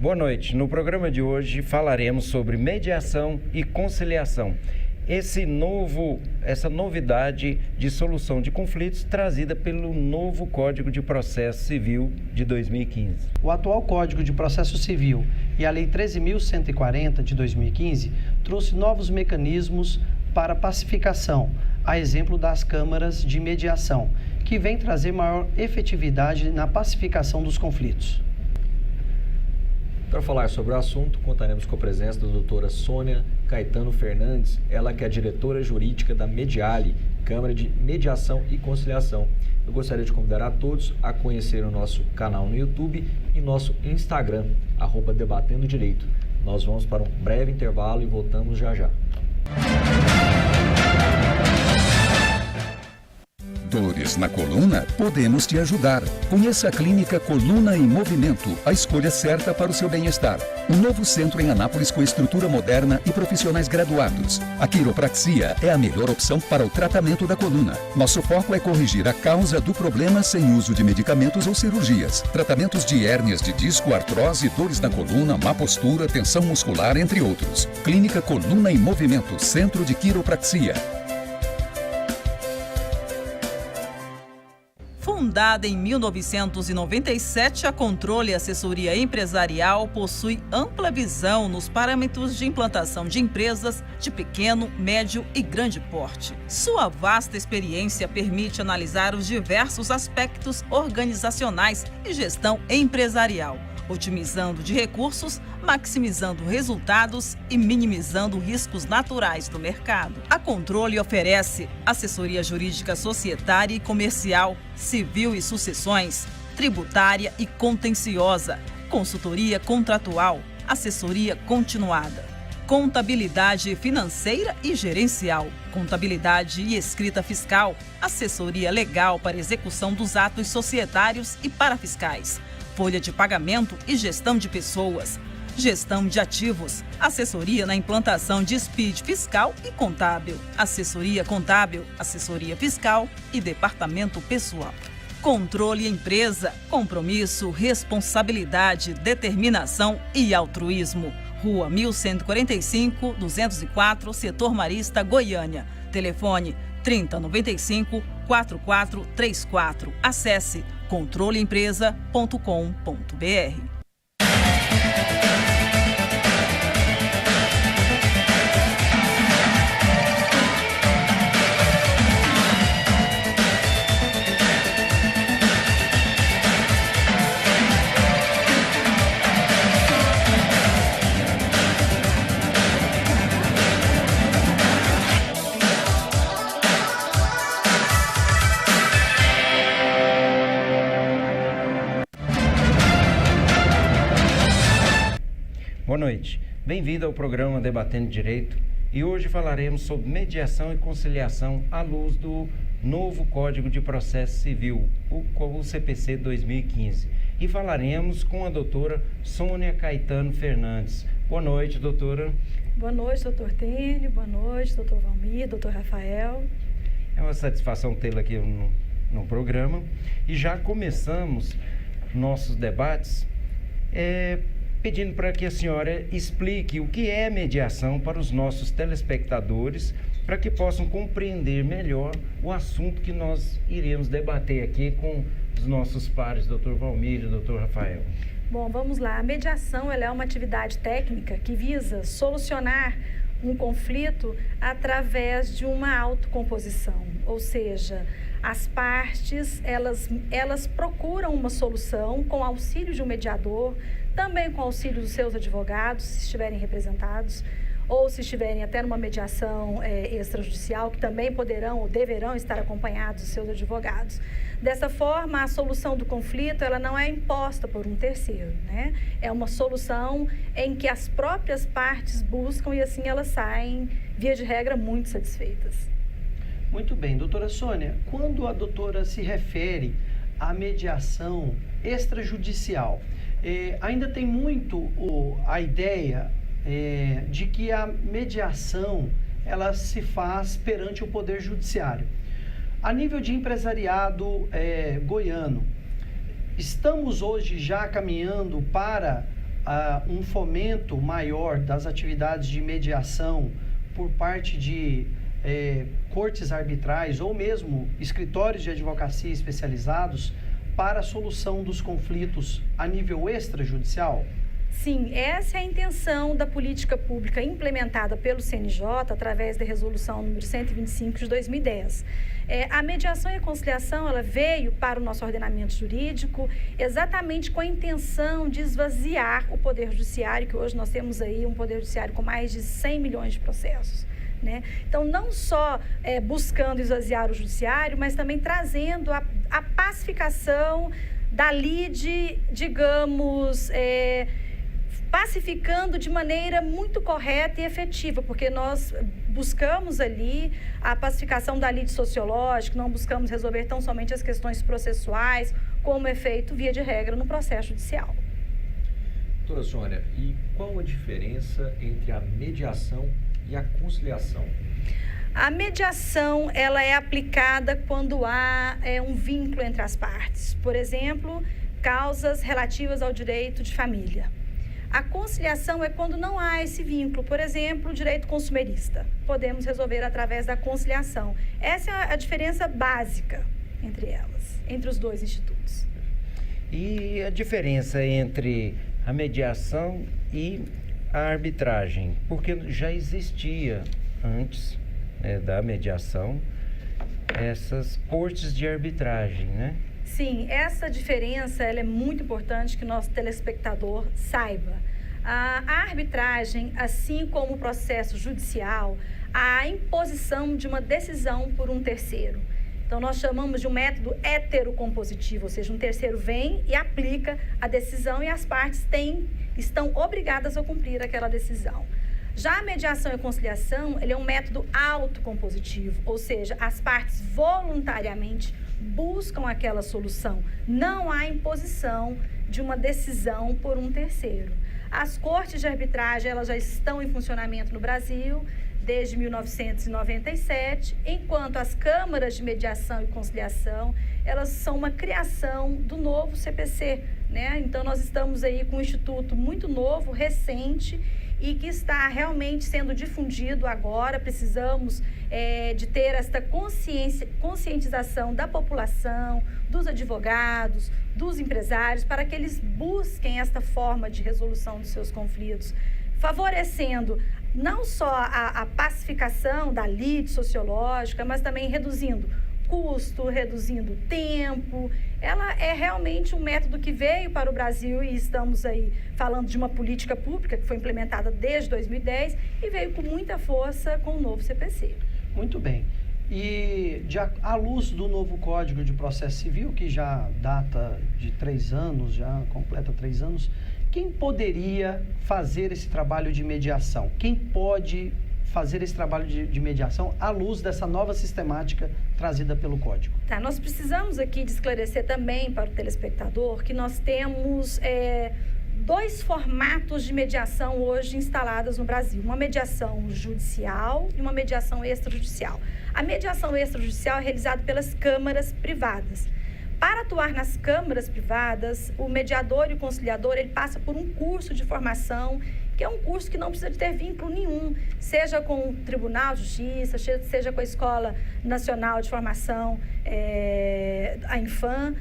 Boa noite. No programa de hoje falaremos sobre mediação e conciliação. Essa novidade de solução de conflitos trazida pelo novo Código de Processo Civil de 2015. O atual Código de Processo Civil e a Lei 13.140 de 2015 trouxe novos mecanismos para pacificação, a exemplo das câmaras de mediação, que vem trazer maior efetividade na pacificação dos conflitos. Para falar sobre o assunto, contaremos com a presença da doutora Sônia Caetano Fernandes, ela que é diretora jurídica da Mediale, Câmara de Mediação e Conciliação. Eu gostaria de convidar a todos a conhecer o nosso canal no YouTube e nosso Instagram, @Debatendo Direito. Nós vamos para um breve intervalo e voltamos já já. Dores na coluna? Podemos te ajudar. Conheça a Clínica Coluna em Movimento, a escolha certa para o seu bem-estar. Um novo centro em Anápolis com estrutura moderna e profissionais graduados. A quiropraxia é a melhor opção para o tratamento da coluna. Nosso foco é corrigir a causa do problema sem uso de medicamentos ou cirurgias. Tratamentos de hérnias de disco, artrose, dores na coluna, má postura, tensão muscular, entre outros. Clínica Coluna em Movimento, Centro de Quiropraxia. Fundada em 1997, a Controle Assessoria Empresarial possui ampla visão nos parâmetros de implantação de empresas de pequeno, médio e grande porte. Sua vasta experiência permite analisar os diversos aspectos organizacionais e gestão empresarial, otimizando de recursos, maximizando resultados e minimizando riscos naturais do mercado. A Controle oferece assessoria jurídica societária e comercial, civil e sucessões, tributária e contenciosa, consultoria contratual, assessoria continuada, contabilidade financeira e gerencial, contabilidade e escrita fiscal, assessoria legal para execução dos atos societários e parafiscais, folha de pagamento e gestão de pessoas, gestão de ativos, assessoria na implantação de SPID fiscal e contábil, assessoria contábil, assessoria fiscal e departamento pessoal. Controle empresa, compromisso, responsabilidade, determinação e altruísmo. Rua 1145, 204, Setor Marista, Goiânia. Telefone 3095-4434. Acesse controleempresa.com.br. Boa noite. Bem-vindo ao programa Debatendo Direito e hoje falaremos sobre mediação e conciliação à luz do novo Código de Processo Civil, o CPC 2015. E falaremos com a doutora Sônia Caetano Fernandes. Boa noite, doutora. Boa noite, doutor Tênio. Boa noite, doutor Valmir, doutor Rafael. É uma satisfação tê-la aqui no programa. E já começamos nossos debates pedindo para que a senhora explique o que é mediação para os nossos telespectadores, para que possam compreender melhor o assunto que nós iremos debater aqui com os nossos pares, doutor Valmir e doutor Rafael. Bom, vamos lá. A mediação ela é uma atividade técnica que visa solucionar um conflito através de uma autocomposição, ou seja, as partes elas procuram uma solução com auxílio de um mediador, também com auxílio dos seus advogados, se estiverem representados, ou se estiverem até numa mediação extrajudicial, que também poderão ou deverão estar acompanhados dos seus advogados. Dessa forma, a solução do conflito ela não é imposta por um terceiro, né? É uma solução em que as próprias partes buscam e assim elas saem, via de regra, muito satisfeitas. Muito bem, doutora Sônia, quando a doutora se refere à mediação extrajudicial, ainda tem muito a ideia de que a mediação ela se faz perante o Poder Judiciário. A nível de empresariado goiano, estamos hoje já caminhando para um fomento maior das atividades de mediação por parte de cortes arbitrais ou mesmo escritórios de advocacia especializados para a solução dos conflitos a nível extrajudicial? Sim, essa é a intenção da política pública implementada pelo CNJ através da resolução número 125 de 2010. A mediação e a conciliação, ela veio para o nosso ordenamento jurídico exatamente com a intenção de esvaziar o Poder Judiciário, que hoje nós temos aí um Poder Judiciário com mais de 100 milhões de processos. Né? Então, não só buscando esvaziar o judiciário, mas também trazendo a pacificação da lide, digamos, pacificando de maneira muito correta e efetiva, porque nós buscamos ali a pacificação da lide sociológica, não buscamos resolver tão somente as questões processuais, como é feito, via de regra, no processo judicial. Doutora Sônia, e qual a diferença entre a mediação e a conciliação? A mediação, ela é aplicada quando há um vínculo entre as partes. Por exemplo, causas relativas ao direito de família. A conciliação é quando não há esse vínculo. Por exemplo, o direito consumerista. Podemos resolver através da conciliação. Essa é a diferença básica entre elas, entre os dois institutos. E a diferença entre a mediação e a arbitragem? Porque já existia antes da mediação essas cortes de arbitragem, né? Sim, essa diferença ela é muito importante que o nosso telespectador saiba. A arbitragem, assim como o processo judicial, a imposição de uma decisão por um terceiro. Então, nós chamamos de um método heterocompositivo, ou seja, um terceiro vem e aplica a decisão e as partes estão obrigadas a cumprir aquela decisão. Já a mediação e a conciliação, ele é um método autocompositivo, ou seja, as partes voluntariamente buscam aquela solução. Não há imposição de uma decisão por um terceiro. As cortes de arbitragem, elas já estão em funcionamento no Brasil desde 1997, enquanto as câmaras de mediação e conciliação, elas são uma criação do novo CPC, né? Então, nós estamos aí com um instituto muito novo, recente, e que está realmente sendo difundido agora. Precisamos de ter esta conscientização da população, dos advogados, dos empresários, para que eles busquem esta forma de resolução dos seus conflitos, favorecendo não só a pacificação da lide sociológica, mas também reduzindo custo, reduzindo tempo. Ela é realmente um método que veio para o Brasil e estamos aí falando de uma política pública que foi implementada desde 2010 e veio com muita força com o novo CPC. Muito bem. E à luz do novo Código de Processo Civil, que já data de 3 anos, já completa 3 anos, quem poderia fazer esse trabalho de mediação? Quem pode fazer esse trabalho de mediação à luz dessa nova sistemática trazida pelo Código? Tá, nós precisamos aqui de esclarecer também para o telespectador que nós temos 2 formatos de mediação hoje instaladas no Brasil. Uma mediação judicial e uma mediação extrajudicial. A mediação extrajudicial é realizada pelas câmaras privadas. Para atuar nas câmaras privadas, o mediador e o conciliador, ele passa por um curso de formação, que é um curso que não precisa de ter vínculo nenhum, seja com o Tribunal de Justiça, seja com a Escola Nacional de Formação, a Infam.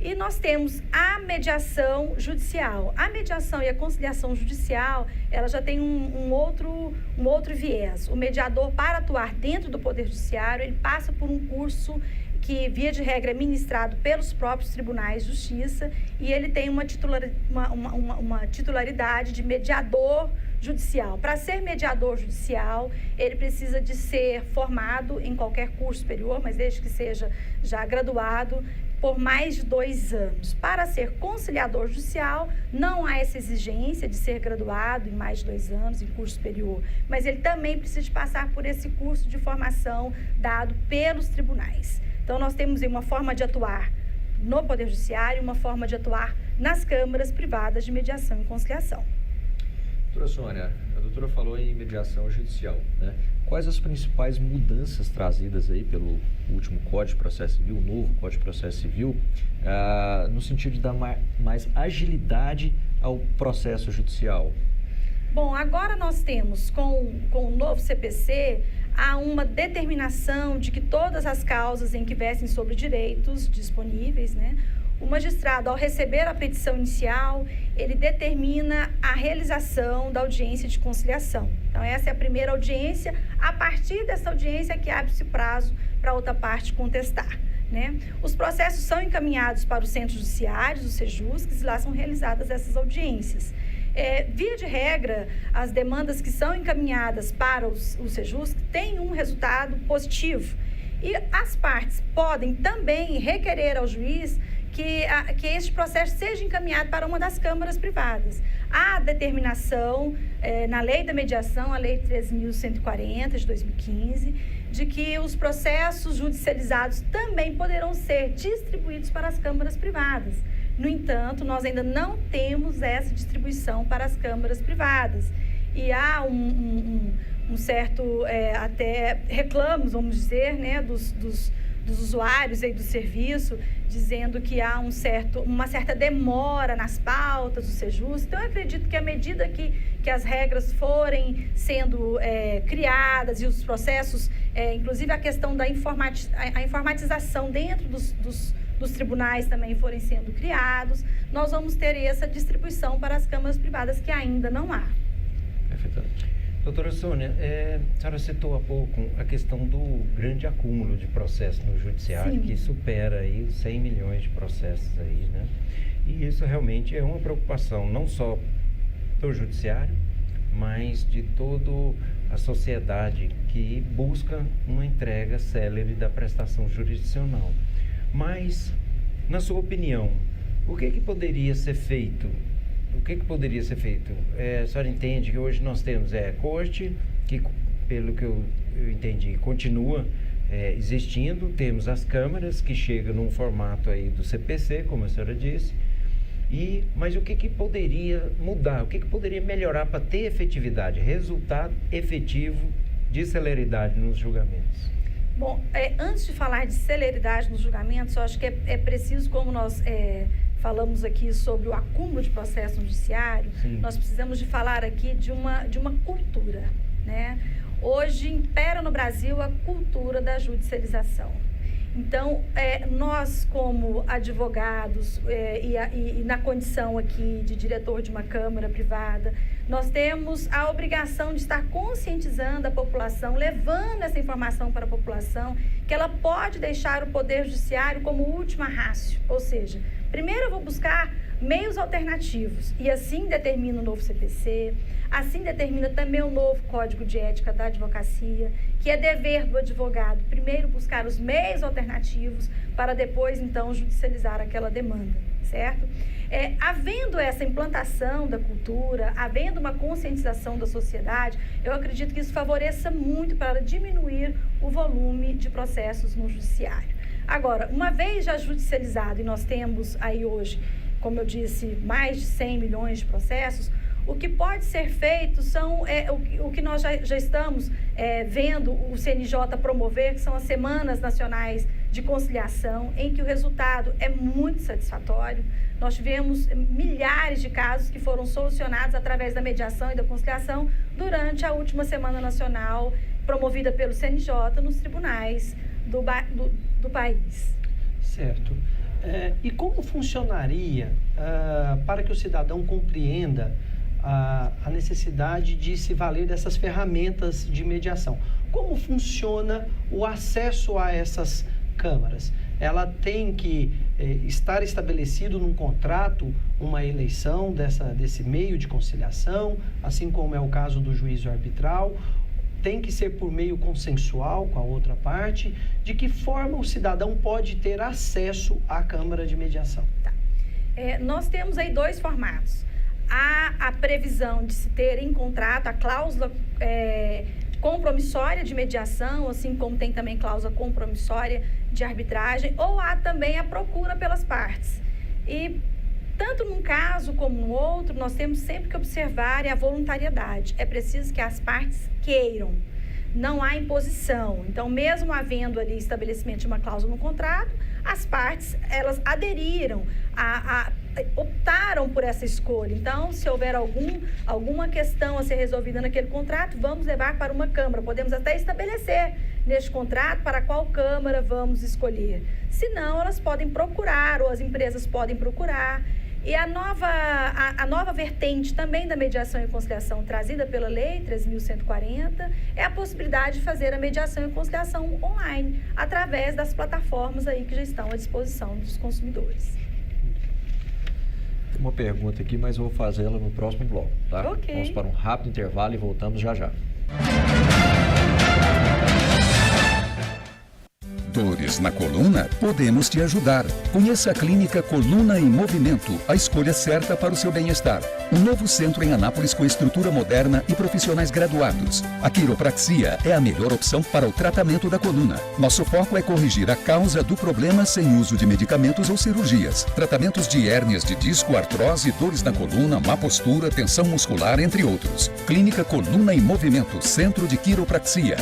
E nós temos a mediação judicial. A mediação e a conciliação judicial, ela já tem um outro viés. O mediador, para atuar dentro do Poder Judiciário, ele passa por um curso que, via de regra, é ministrado pelos próprios tribunais de justiça, e ele tem uma titularidade de mediador judicial. Para ser mediador judicial, ele precisa de ser formado em qualquer curso superior, mas desde que seja já graduado, por mais de 2 anos. Para ser conciliador judicial, não há essa exigência de ser graduado em mais de 2 anos em curso superior, mas ele também precisa de passar por esse curso de formação dado pelos tribunais. Então, nós temos uma forma de atuar no Poder Judiciário, uma forma de atuar nas câmaras privadas de mediação e conciliação. Doutora Sônia, a doutora doutora falou em mediação judicial, né? Quais as principais mudanças trazidas aí pelo último Código de Processo Civil, o novo Código de Processo Civil, no sentido de dar mais agilidade ao processo judicial? Bom, agora nós temos, com o novo CPC, há uma determinação de que todas as causas em que versem sobre direitos disponíveis, né, o magistrado, ao receber a petição inicial, ele determina a realização da audiência de conciliação. Então, essa é a primeira audiência. A partir dessa audiência é que abre-se o prazo para outra parte contestar, né? Os processos são encaminhados para os centros judiciários, os CEJUSCs, e lá são realizadas essas audiências. Via de regra, as demandas que são encaminhadas para os CEJUSC têm um resultado positivo. E as partes podem também requerer ao juiz que este processo seja encaminhado para uma das câmaras privadas. Há determinação na Lei da Mediação, a Lei 13.140 de 2015, de que os processos judicializados também poderão ser distribuídos para as câmaras privadas. No entanto, nós ainda não temos essa distribuição para as câmaras privadas. E há um certo, até reclamos, vamos dizer, né, dos usuários aí do serviço, dizendo que há uma certa demora nas pautas do CEJUS. Então, eu acredito que à medida que as regras forem sendo criadas e os processos, inclusive a questão da informatização dentro dos tribunais também forem sendo criados, nós vamos ter essa distribuição para as câmaras privadas que ainda não há. Perfeitamente. Doutora Sônia, a senhora citou há pouco a questão do grande acúmulo de processos no judiciário, Sim. que supera aí os 100 milhões de processos aí, né? E isso realmente é uma preocupação, não só do judiciário, mas de toda a sociedade que busca uma entrega célere da prestação jurisdicional. Mas, na sua opinião, o que poderia ser feito? O que poderia ser feito? A senhora entende que hoje nós temos a corte, que pelo que eu entendi, continua existindo, temos as câmaras, que chegam num formato aí do CPC, como a senhora disse, mas o que poderia mudar, o que poderia melhorar para ter efetividade, resultado efetivo de celeridade nos julgamentos? Bom, antes de falar de celeridade nos julgamentos, eu acho que é preciso, como nós falamos aqui sobre o acúmulo de processo no judiciário, Sim. Nós precisamos de falar aqui de uma cultura, né? Hoje impera no Brasil a cultura da judicialização. Então, nós como advogados e na condição aqui de diretor de uma câmara privada, nós temos a obrigação de estar conscientizando a população, levando essa informação para a população, que ela pode deixar o Poder Judiciário como última rácio. Ou seja, primeiro eu vou buscar meios alternativos, e assim determina o novo CPC, assim determina também o novo Código de Ética da Advocacia, que é dever do advogado primeiro buscar os meios alternativos para depois, então, judicializar aquela demanda, certo? Havendo essa implantação da cultura, havendo uma conscientização da sociedade, eu acredito que isso favoreça muito para diminuir o volume de processos no judiciário. Agora, uma vez já judicializado, e nós temos aí hoje, como eu disse, mais de 100 milhões de processos, o que pode ser feito são o que nós já estamos vendo o CNJ promover, que são as Semanas Nacionais de Conciliação, em que o resultado é muito satisfatório. Nós tivemos milhares de casos que foram solucionados através da mediação e da conciliação durante a última Semana Nacional promovida pelo CNJ nos tribunais do país. Certo. E como funcionaria para que o cidadão compreenda a necessidade de se valer dessas ferramentas de mediação? Como funciona o acesso a essas câmaras? Ela tem que estar estabelecido num contrato uma eleição desse meio de conciliação, assim como é o caso do juízo arbitral? Tem que ser por meio consensual com a outra parte? De que forma o cidadão pode ter acesso à Câmara de Mediação? Tá. Nós temos aí dois formatos. Há a previsão de se ter em contrato a cláusula compromissória de mediação, assim como tem também cláusula compromissória de arbitragem, ou há também a procura pelas partes. E Tanto num caso como no outro, nós temos sempre que observar a voluntariedade. É preciso que as partes queiram. Não há imposição. Então, mesmo havendo ali estabelecimento de uma cláusula no contrato, as partes, elas aderiram, optaram por essa escolha. Então, se houver alguma questão a ser resolvida naquele contrato, vamos levar para uma Câmara. Podemos até estabelecer neste contrato para qual Câmara vamos escolher. Se não, elas podem procurar, ou as empresas podem procurar. E a nova vertente também da mediação e conciliação trazida pela Lei 3.140 é a possibilidade de fazer a mediação e conciliação online, através das plataformas aí que já estão à disposição dos consumidores. Tem uma pergunta aqui, mas eu vou fazê-la no próximo bloco, tá? Ok. Vamos para um rápido intervalo e voltamos já já. Dores na coluna? Podemos te ajudar. Conheça a Clínica Coluna em Movimento, a escolha certa para o seu bem-estar. Um novo centro em Anápolis com estrutura moderna e profissionais graduados. A quiropraxia é a melhor opção para o tratamento da coluna. Nosso foco é corrigir a causa do problema sem uso de medicamentos ou cirurgias. Tratamentos de hérnias de disco, artrose, dores na coluna, má postura, tensão muscular, entre outros. Clínica Coluna em Movimento, Centro de Quiropraxia.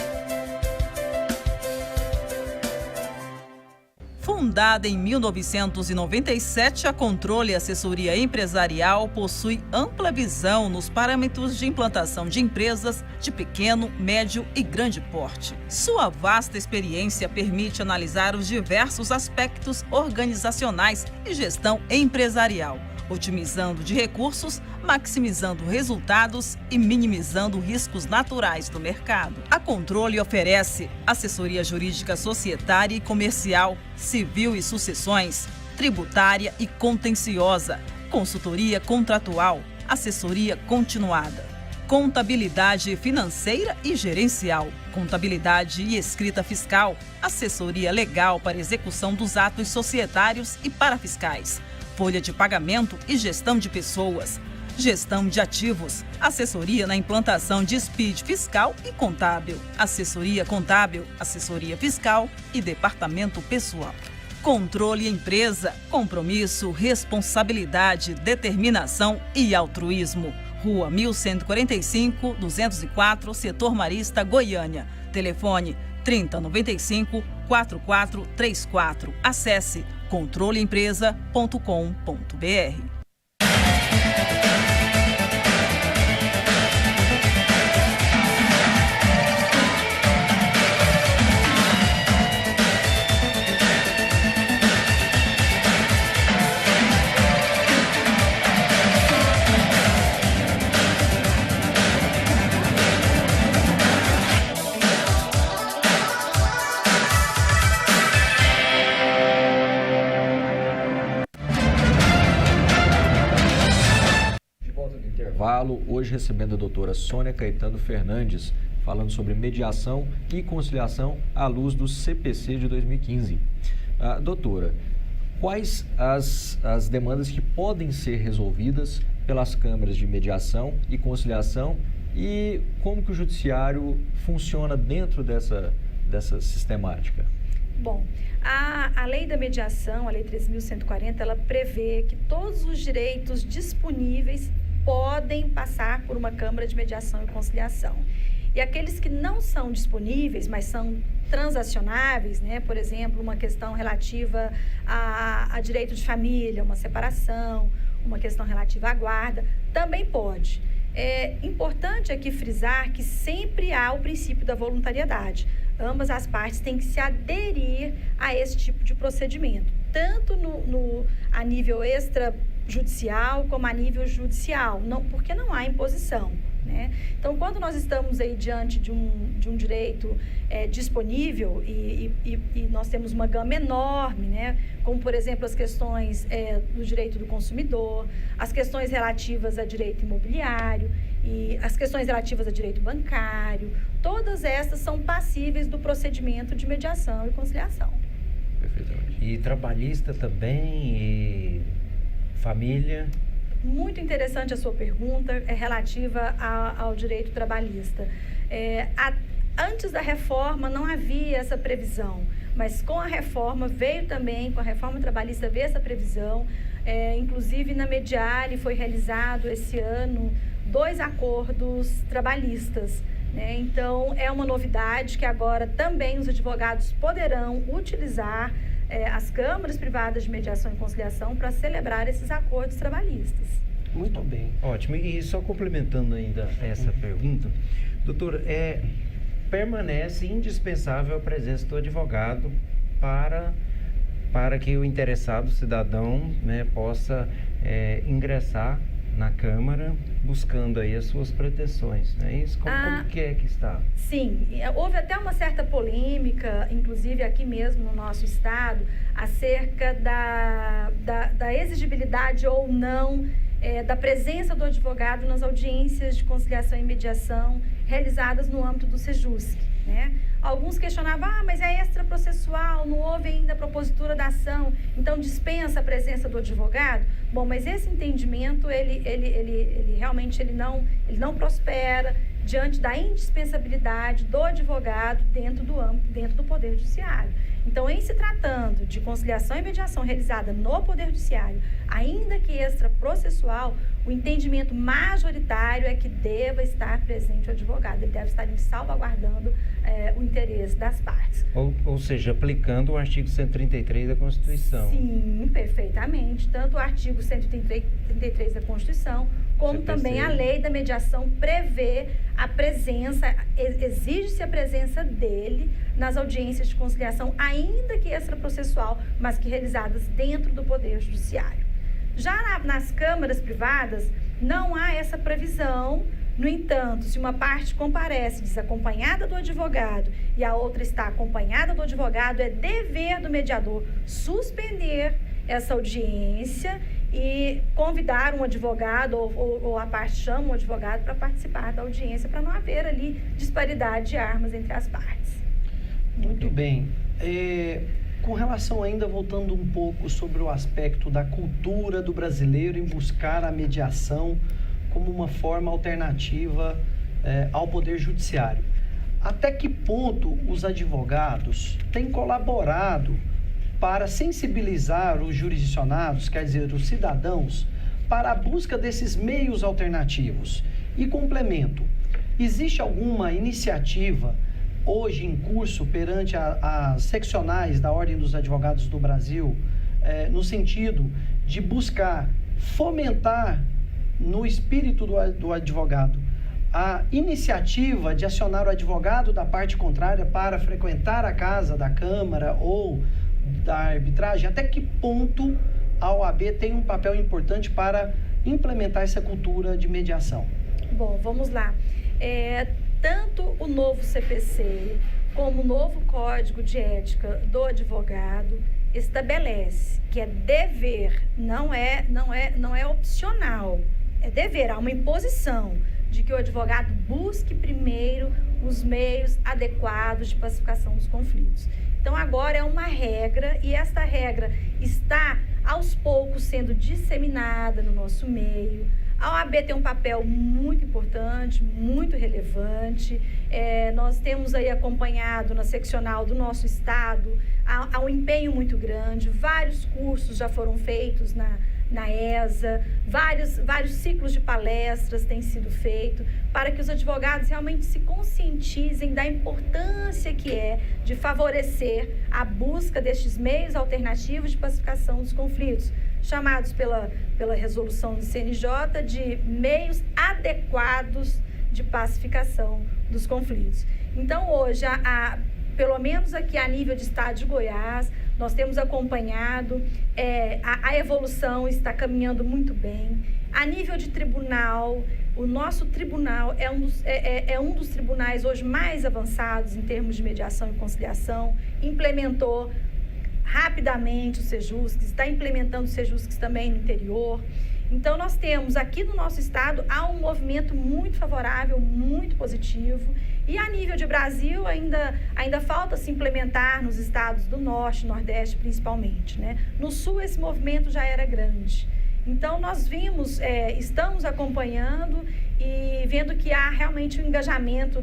Fundada em 1997, a Controle e Assessoria Empresarial possui ampla visão nos parâmetros de implantação de empresas de pequeno, médio e grande porte. Sua vasta experiência permite analisar os diversos aspectos organizacionais e gestão empresarial, otimizando de recursos, maximizando resultados e minimizando riscos naturais do mercado. A Controle oferece assessoria jurídica societária e comercial, civil e sucessões, tributária e contenciosa, consultoria contratual, assessoria continuada, contabilidade financeira e gerencial, contabilidade e escrita fiscal, assessoria legal para execução dos atos societários e parafiscais, folha de pagamento e gestão de pessoas, gestão de ativos, assessoria na implantação de SPID fiscal e contábil, assessoria contábil, assessoria fiscal e departamento pessoal. Controle empresa, compromisso, responsabilidade, determinação e altruísmo. Rua 1145, 204, Setor Marista, Goiânia. Telefone 3095-4434. Acesse controleempresa.com.br. Hoje recebendo a doutora Sônia Caetano Fernandes, falando sobre mediação e conciliação à luz do CPC de 2015. Doutora, quais as demandas que podem ser resolvidas pelas câmaras de mediação e conciliação e como que o judiciário funciona dentro dessa sistemática? Bom, a lei da mediação, a lei 3.140, ela prevê que todos os direitos disponíveis podem passar por uma Câmara de Mediação e Conciliação. E aqueles que não são disponíveis, mas são transacionáveis, né? Por exemplo, uma questão relativa a direito de família, uma separação, uma questão relativa à guarda, também pode. É importante aqui frisar que sempre há o princípio da voluntariedade. Ambas as partes têm que se aderir a esse tipo de procedimento, tanto a nível extrajudicial como a nível judicial, porque não há imposição, né? Então, quando nós estamos aí diante de um direito disponível e nós temos uma gama enorme, né? Como, por exemplo, as questões do direito do consumidor, as questões relativas a direito imobiliário e as questões relativas a direito bancário, todas essas são passíveis do procedimento de mediação e conciliação. Perfeitamente. E trabalhista também, e família? Muito interessante a sua pergunta, relativa ao direito trabalhista. Antes da reforma não havia essa previsão, Mas com a reforma, veio também, com a reforma trabalhista, veio essa previsão. Inclusive, na Mediale foi realizado esse ano 2 acordos trabalhistas, né? Então, é uma novidade que agora também os advogados poderão utilizar as câmaras privadas de mediação e conciliação para celebrar esses acordos trabalhistas. Muito bem. Ótimo. E só complementando ainda essa pergunta, doutor, permanece indispensável a presença do advogado para que o interessado cidadão, né, possa ingressar na Câmara buscando aí as suas pretensões, não é isso? Como que é que está? Sim, houve até uma certa polêmica, inclusive aqui mesmo no nosso estado, acerca da exigibilidade ou não da presença do advogado nas audiências de conciliação e mediação realizadas no âmbito do Sejusc, né? Alguns questionavam, mas é extraprocessual, não houve ainda a propositura da ação, então dispensa a presença do advogado. Bom, mas esse entendimento, ele realmente não prospera diante da indispensabilidade do advogado dentro do Poder Judiciário. Então, em se tratando de conciliação e mediação realizada no Poder Judiciário, ainda que extraprocessual, o entendimento majoritário é que deva estar presente o advogado, ele deve estar salvaguardando o interesse das partes. Ou seja, aplicando o artigo 133 da Constituição. Sim, perfeitamente. Tanto o artigo 133 da Constituição, como também a lei da mediação prevê a presença, exige-se a presença dele nas audiências de conciliação, ainda que extraprocessual, mas que realizadas dentro do Poder Judiciário. Já nas câmaras privadas, não há essa previsão. No entanto, se uma parte comparece desacompanhada do advogado e a outra está acompanhada do advogado, é dever do mediador suspender essa audiência e convidar um advogado ou a parte chama um advogado para participar da audiência, para não haver ali disparidade de armas entre as partes. Muito bem. Com relação ainda, voltando um pouco sobre o aspecto da cultura do brasileiro em buscar a mediação como uma forma alternativa ao Poder Judiciário. Até que ponto os advogados têm colaborado para sensibilizar os jurisdicionados, quer dizer, os cidadãos, para a busca desses meios alternativos? E complemento, existe alguma iniciativa hoje em curso perante as seccionais da Ordem dos Advogados do Brasil, no sentido de buscar fomentar no espírito do advogado a iniciativa de acionar o advogado da parte contrária para frequentar a casa da Câmara ou da arbitragem? Até que ponto a OAB tem um papel importante para implementar essa cultura de mediação? Bom, vamos lá. Tanto o novo CPC como o novo Código de Ética do Advogado estabelece que é dever, não é opcional, é dever, há uma imposição de que o advogado busque primeiro os meios adequados de pacificação dos conflitos. Então, agora é uma regra e esta regra está, aos poucos, sendo disseminada no nosso meio. A OAB tem um papel muito importante, muito relevante. Nós temos aí acompanhado na seccional do nosso estado, há um empenho muito grande, vários cursos já foram feitos na ESA, vários ciclos de palestras têm sido feitos para que os advogados realmente se conscientizem da importância que é de favorecer a busca destes meios alternativos de pacificação dos conflitos, chamados pela resolução do CNJ de meios adequados de pacificação dos conflitos. Então, hoje, pelo menos aqui a nível de estado de Goiás, nós temos acompanhado, a evolução está caminhando muito bem. A nível de tribunal, o nosso tribunal é um dos tribunais hoje mais avançados em termos de mediação e conciliação, implementou rapidamente os Sejuscs, está implementando os Sejuscs também no interior. Então, nós temos aqui no nosso estado, há um movimento muito favorável, muito positivo. E a nível de Brasil, ainda falta se implementar nos estados do Norte, Nordeste principalmente, né? No Sul, esse movimento já era grande. Então, nós estamos acompanhando e vendo que há realmente um engajamento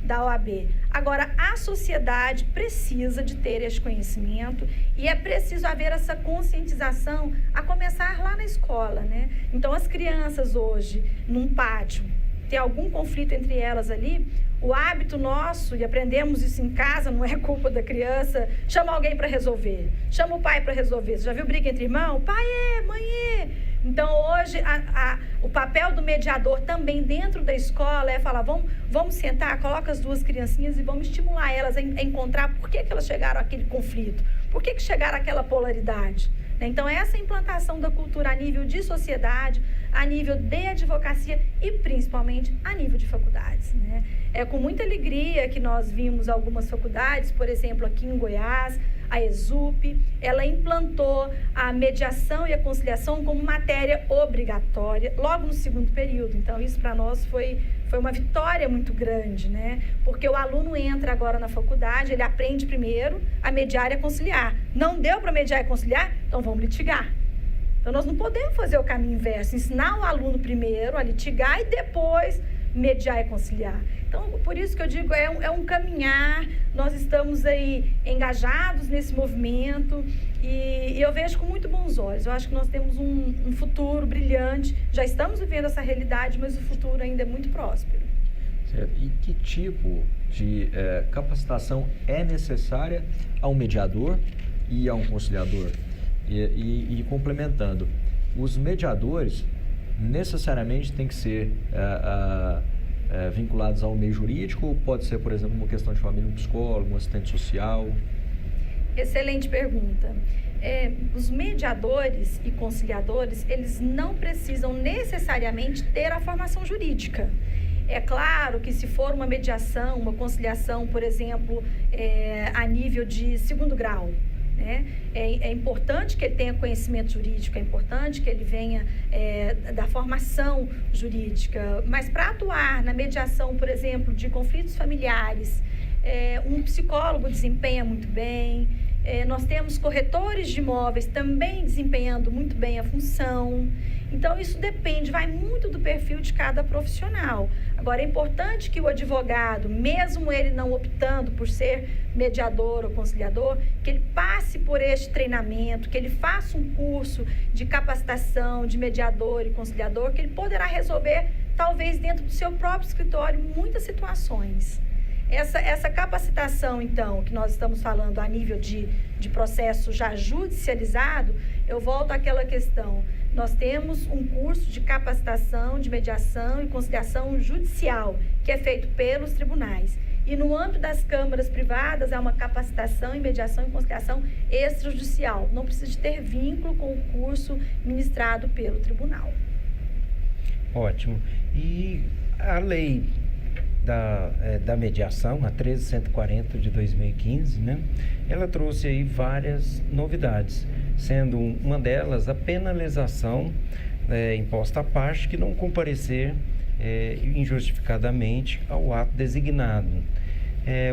da OAB. Agora, a sociedade precisa de ter esse conhecimento e é preciso haver essa conscientização a começar lá na escola, né? Então, as crianças hoje, num pátio, tem algum conflito entre elas ali, o hábito nosso, e aprendemos isso em casa, não é culpa da criança, chama alguém para resolver, chama o pai para resolver. Você já viu briga entre irmão? Pai mãe Então, hoje, o papel do mediador também dentro da escola é falar, vamos sentar, coloca as duas criancinhas e vamos estimular elas a encontrar por que elas chegaram àquele conflito, por que chegaram àquela polaridade. Então, essa implantação da cultura a nível de sociedade, a nível de advocacia e, principalmente, a nível de faculdades, né? É com muita alegria que nós vimos algumas faculdades, por exemplo, aqui em Goiás, a ESUP, ela implantou a mediação e a conciliação como matéria obrigatória logo no segundo período. Então, isso para nós foi uma vitória muito grande, né? Porque o aluno entra agora na faculdade, ele aprende primeiro a mediar e a conciliar. Não deu para mediar e conciliar? Então, vamos litigar. Então, nós não podemos fazer o caminho inverso, ensinar o aluno primeiro a litigar e depois mediar e conciliar. Então, por isso que eu digo, é um caminhar, nós estamos aí engajados nesse movimento e eu vejo com muito bons olhos. Eu acho que nós temos um futuro brilhante, já estamos vivendo essa realidade, mas o futuro ainda é muito próspero. Certo. E que tipo de capacitação é necessária a um mediador e a um conciliador? E complementando, os mediadores necessariamente têm que ser vinculados ao meio jurídico ou pode ser, por exemplo, uma questão de família, um psicólogo, um assistente social? Excelente pergunta. Os mediadores e conciliadores, eles não precisam necessariamente ter a formação jurídica. É claro que se for uma mediação, uma conciliação, por exemplo, a nível de segundo grau, né? É importante que ele tenha conhecimento jurídico, é importante que ele venha da formação jurídica, mas para atuar na mediação, por exemplo, de conflitos familiares, um psicólogo desempenha muito bem, nós temos corretores de imóveis também desempenhando muito bem a função. Então, isso depende, vai muito do perfil de cada profissional. Agora, é importante que o advogado, mesmo ele não optando por ser mediador ou conciliador, que ele passe por este treinamento, que ele faça um curso de capacitação de mediador e conciliador, que ele poderá resolver, talvez dentro do seu próprio escritório, muitas situações. Essa capacitação, então, que nós estamos falando a nível de processo já judicializado, eu volto àquela questão. Nós temos um curso de capacitação, de mediação e conciliação judicial, que é feito pelos tribunais. E no âmbito das câmaras privadas, é uma capacitação em mediação e conciliação extrajudicial. Não precisa de ter vínculo com o curso ministrado pelo tribunal. Ótimo. E a lei da mediação, a 13.140 de 2015, né? Ela trouxe aí várias novidades, sendo uma delas a penalização imposta à parte que não comparecer injustificadamente ao ato designado.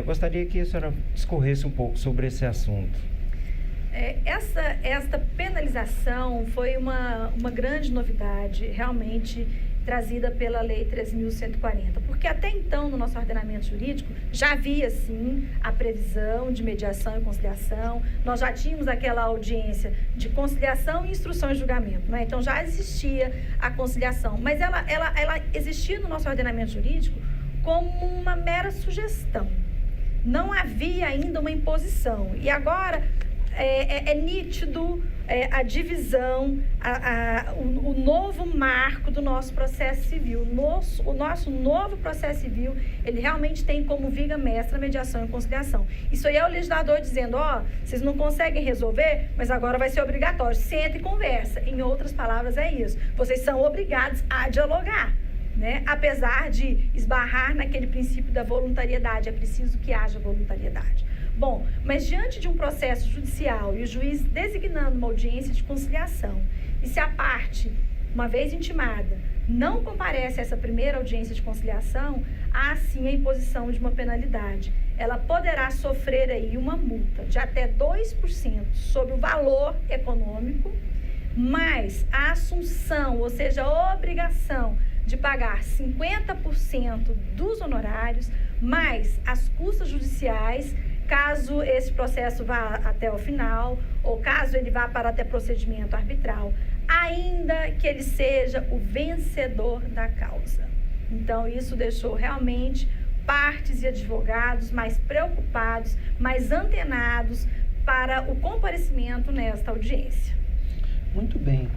Gostaria que a senhora discorresse um pouco sobre esse assunto. Esta penalização foi uma grande novidade, realmente trazida pela Lei 13.140, porque até então no nosso ordenamento jurídico já havia sim a previsão de mediação e conciliação, nós já tínhamos aquela audiência de conciliação e instrução e julgamento, né? Então já existia a conciliação, mas ela existia no nosso ordenamento jurídico como uma mera sugestão, não havia ainda uma imposição, e agora é nítido a divisão, o novo marco do nosso processo civil. O nosso novo processo civil, ele realmente tem como viga mestra a mediação e conciliação. Isso aí é o legislador dizendo, vocês não conseguem resolver, mas agora vai ser obrigatório, senta e conversa. Em outras palavras, é isso. Vocês são obrigados a dialogar, né? Apesar de esbarrar naquele princípio da voluntariedade, é preciso que haja voluntariedade. Bom, mas diante de um processo judicial e o juiz designando uma audiência de conciliação, e se a parte, uma vez intimada, não comparece a essa primeira audiência de conciliação, há sim a imposição de uma penalidade. Ela poderá sofrer aí uma multa de até 2% sobre o valor econômico, mais a assunção, ou seja, a obrigação de pagar 50% dos honorários, mas as custas judiciais, caso esse processo vá até o final, ou caso ele vá para até procedimento arbitral, ainda que ele seja o vencedor da causa. Então, isso deixou realmente partes e advogados mais preocupados, mais antenados para o comparecimento nesta audiência. Muito bem.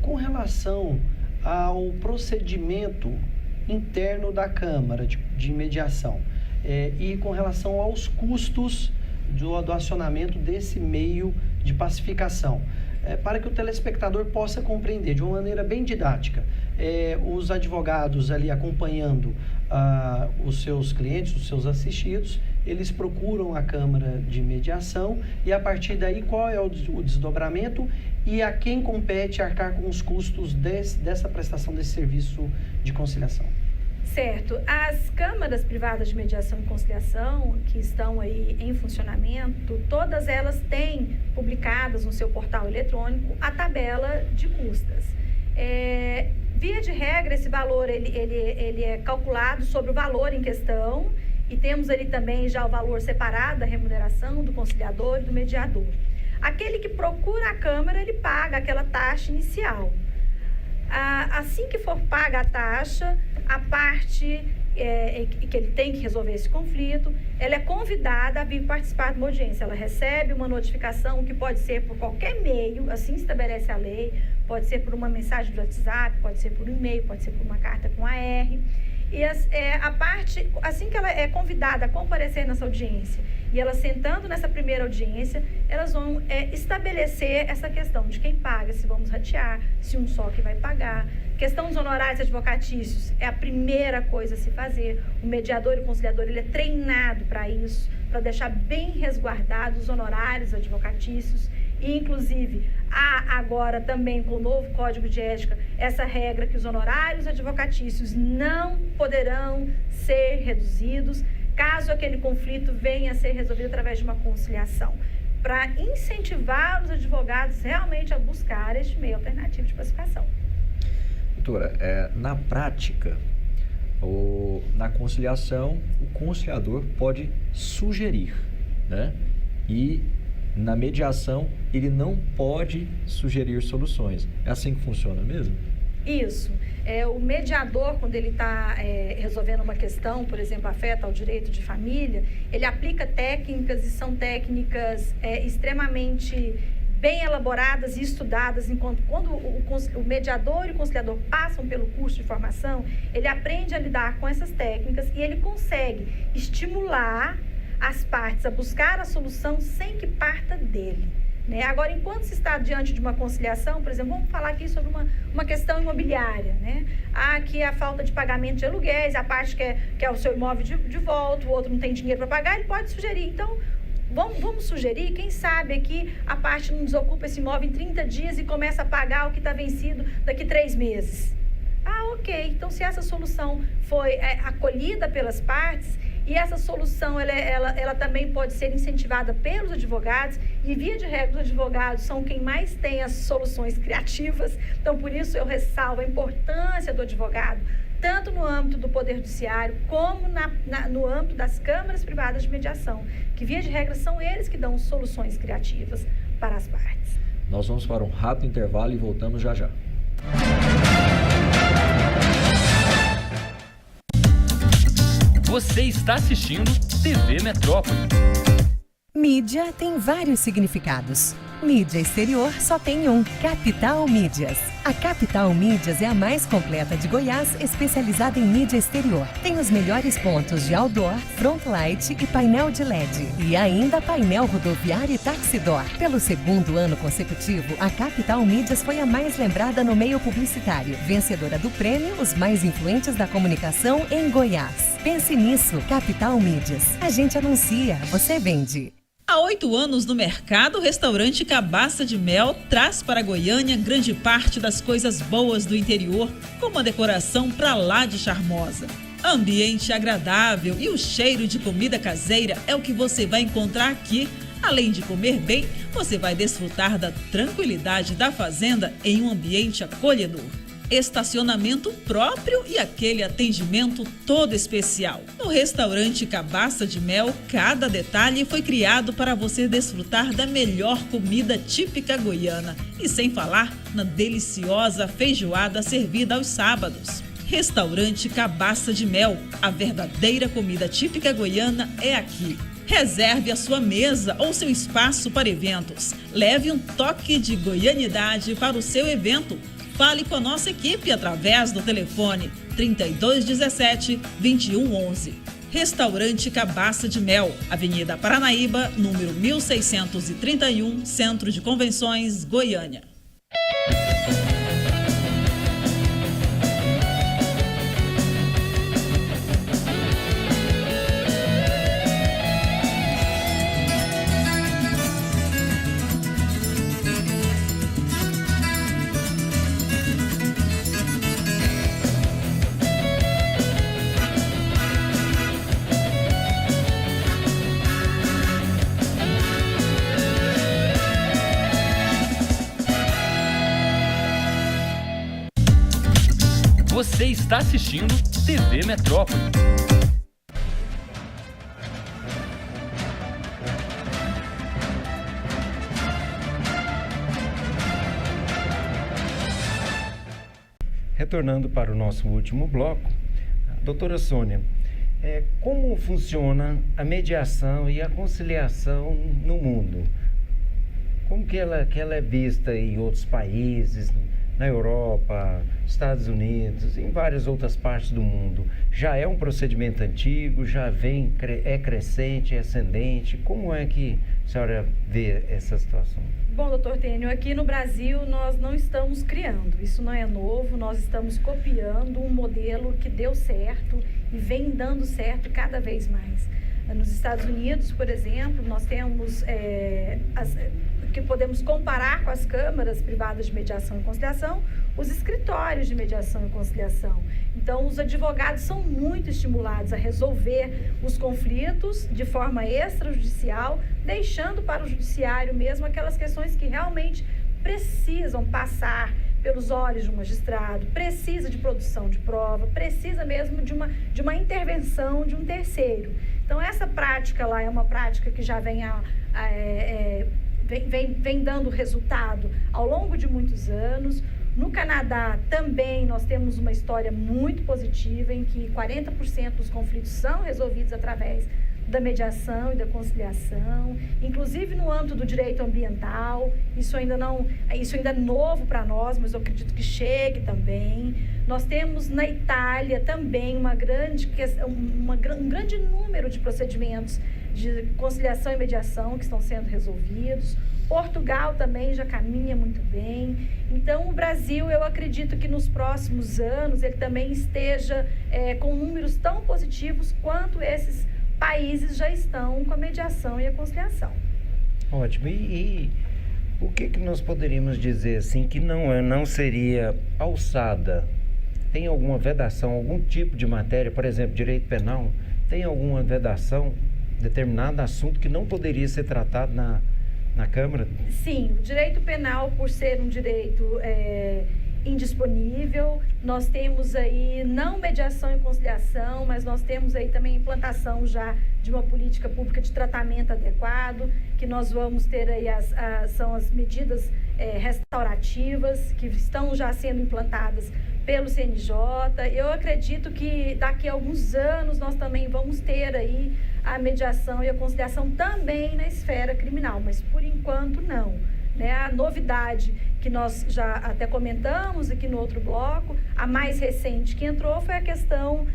Com relação ao procedimento interno da Câmara de Mediação e com relação aos custos do acionamento desse meio de pacificação, para que o telespectador possa compreender de uma maneira bem didática, os advogados ali acompanhando os seus clientes, os seus assistidos, eles procuram a Câmara de Mediação e a partir daí qual é o desdobramento e a quem compete arcar com os custos dessa prestação desse serviço de conciliação. Certo. As câmaras privadas de mediação e conciliação que estão aí em funcionamento, todas elas têm publicadas no seu portal eletrônico a tabela de custas. Via de regra, esse valor ele é calculado sobre o valor em questão e temos ali também já o valor separado da remuneração do conciliador e do mediador. Aquele que procura a Câmara, ele paga aquela taxa inicial. Assim que for paga a taxa, a parte que ele tem que resolver esse conflito, ela é convidada a vir participar de uma audiência. Ela recebe uma notificação que pode ser por qualquer meio, assim estabelece a lei, pode ser por uma mensagem do WhatsApp, pode ser por e-mail, pode ser por uma carta com AR. E a parte, assim que ela é convidada a comparecer nessa audiência, e ela sentando nessa primeira audiência, elas vão estabelecer essa questão de quem paga, se vamos ratear, se um só que vai pagar. Questão dos honorários advocatícios é a primeira coisa a se fazer. O mediador e o conciliador, ele é treinado para isso, para deixar bem resguardados os honorários advocatícios. E, inclusive, há agora também com o novo Código de Ética essa regra que os honorários advocatícios não poderão ser reduzidos caso aquele conflito venha a ser resolvido através de uma conciliação, para incentivar os advogados realmente a buscar este meio alternativo de pacificação. Doutora, na prática, na conciliação, o conciliador pode sugerir, né? E na mediação, ele não pode sugerir soluções. É assim que funciona mesmo? Isso. O mediador, quando ele está resolvendo uma questão, por exemplo, afeta ao direito de família, ele aplica técnicas e são técnicas extremamente bem elaboradas e estudadas, enquanto quando o mediador e o conciliador passam pelo curso de formação, ele aprende a lidar com essas técnicas e ele consegue estimular as partes a buscar a solução sem que parta dele. Agora, enquanto se está diante de uma conciliação, por exemplo, vamos falar aqui sobre uma questão imobiliária, Há aqui a falta de pagamento de aluguéis, a parte quer o seu imóvel de volta, o outro não tem dinheiro para pagar, ele pode sugerir. Então, vamos sugerir, quem sabe aqui a parte não desocupa esse imóvel em 30 dias e começa a pagar o que está vencido daqui 3 meses. Ok. Então, se essa solução foi acolhida pelas partes, e essa solução, ela também pode ser incentivada pelos advogados, e via de regra, os advogados são quem mais tem as soluções criativas. Então, por isso eu ressalvo a importância do advogado, tanto no âmbito do Poder Judiciário, como no âmbito das câmaras privadas de mediação, que via de regra são eles que dão soluções criativas para as partes. Nós vamos para um rápido intervalo e voltamos já já. Você está assistindo TV Metrópole. Mídia tem vários significados. Mídia exterior só tem um: Capital Mídias. A Capital Mídias é a mais completa de Goiás, especializada em mídia exterior. Tem os melhores pontos de outdoor, frontlight e painel de LED. E ainda painel rodoviário e taxidor. Pelo 2º ano consecutivo, a Capital Mídias foi a mais lembrada no meio publicitário. Vencedora do prêmio Os Mais Influentes da Comunicação em Goiás. Pense nisso, Capital Mídias. A gente anuncia, você vende. Há 8 anos no mercado, o restaurante Cabaça de Mel traz para Goiânia grande parte das coisas boas do interior, com uma decoração pra lá de charmosa. Ambiente agradável e o cheiro de comida caseira é o que você vai encontrar aqui. Além de comer bem, você vai desfrutar da tranquilidade da fazenda em um ambiente acolhedor. estacionamento próprio e aquele atendimento todo especial. No restaurante Cabaça de Mel, cada detalhe foi criado para você desfrutar da melhor comida típica goiana. E sem falar na deliciosa feijoada servida aos sábados. Restaurante Cabaça de Mel, a verdadeira comida típica goiana é aqui. Reserve a sua mesa ou seu espaço para eventos. Leve um toque de goianidade para o seu evento. Fale com a nossa equipe através do telefone 3217-2111. Restaurante Cabaça de Mel, Avenida Paranaíba, número 1631, Centro de Convenções, Goiânia. Você está assistindo TV Metrópole. Retornando para o nosso último bloco, doutora Sônia, como funciona a mediação e a conciliação no mundo? Como que ela é vista em outros países, na Europa, Estados Unidos, em várias outras partes do mundo? Já é um procedimento antigo, é crescente, é ascendente? Como é que a senhora vê essa situação? Bom, doutor Tênio, aqui no Brasil nós não estamos criando, isso não é novo, nós estamos copiando um modelo que deu certo e vem dando certo cada vez mais. Nos Estados Unidos, por exemplo, nós temos que podemos comparar com as câmaras privadas de mediação e conciliação, os escritórios de mediação e conciliação. Então, os advogados são muito estimulados a resolver os conflitos de forma extrajudicial, deixando para o judiciário mesmo aquelas questões que realmente precisam passar pelos olhos de um magistrado, precisa de produção de prova, precisa mesmo de uma intervenção de um terceiro. Então, essa prática lá é uma prática que já vem dando resultado ao longo de muitos anos. No Canadá também nós temos uma história muito positiva em que 40% dos conflitos são resolvidos através da mediação e da conciliação, inclusive no âmbito do direito ambiental. Isso ainda é novo para nós, mas eu acredito que chegue também. Nós temos na Itália também um grande número de procedimentos de conciliação e mediação que estão sendo resolvidos. Portugal também já caminha muito bem. Então, o Brasil, eu acredito que nos próximos anos ele também esteja com números tão positivos quanto esses países já estão com a mediação e a conciliação. Ótimo. E o que nós poderíamos dizer assim que não seria alçada? Tem alguma vedação, algum tipo de matéria, por exemplo, direito penal, tem alguma vedação, determinado assunto que não poderia ser tratado na Câmara? Sim, o direito penal, por ser um direito indisponível, nós temos aí não mediação e conciliação, mas nós temos aí também implantação já de uma política pública de tratamento adequado, que nós vamos ter aí são as medidas restaurativas que estão já sendo implantadas pelo CNJ. Eu acredito que daqui a alguns anos nós também vamos ter aí a mediação e a conciliação também na esfera criminal, mas por enquanto não. A novidade que nós já até comentamos aqui no outro bloco, a mais recente que entrou foi a questão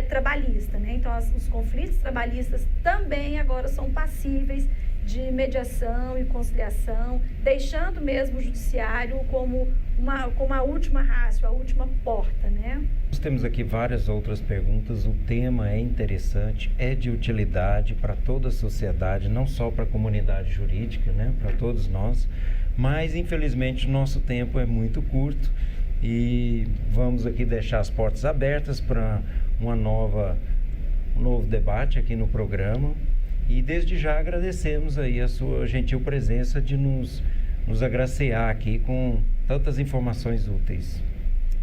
trabalhista. Então, os conflitos trabalhistas também agora são passíveis de mediação e conciliação, deixando mesmo o judiciário como a última rácio, a última porta, Nós temos aqui várias outras perguntas. O tema é interessante, é de utilidade para toda a sociedade, não só para a comunidade jurídica, para todos nós, mas infelizmente o nosso tempo é muito curto e vamos aqui deixar as portas abertas para um novo debate aqui no programa. E desde já agradecemos aí a sua gentil presença de nos agraciar aqui com tantas informações úteis.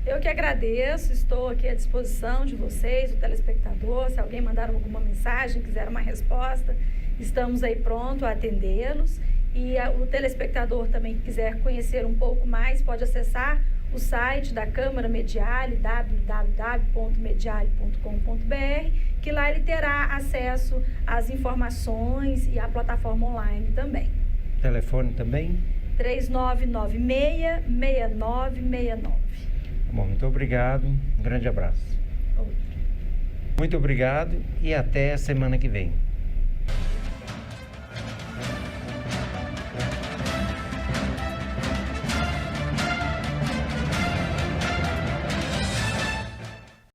Eu que agradeço, estou aqui à disposição de vocês, o telespectador. Se alguém mandar alguma mensagem, quiser uma resposta, estamos aí prontos a atendê-los. E o telespectador também que quiser conhecer um pouco mais, pode acessar o site da Câmara Mediale, www.mediale.com.br, que lá ele terá acesso às informações e à plataforma online também. Telefone também? 3996-6969. Bom, muito obrigado, um grande abraço. Outro. Muito obrigado e até a semana que vem.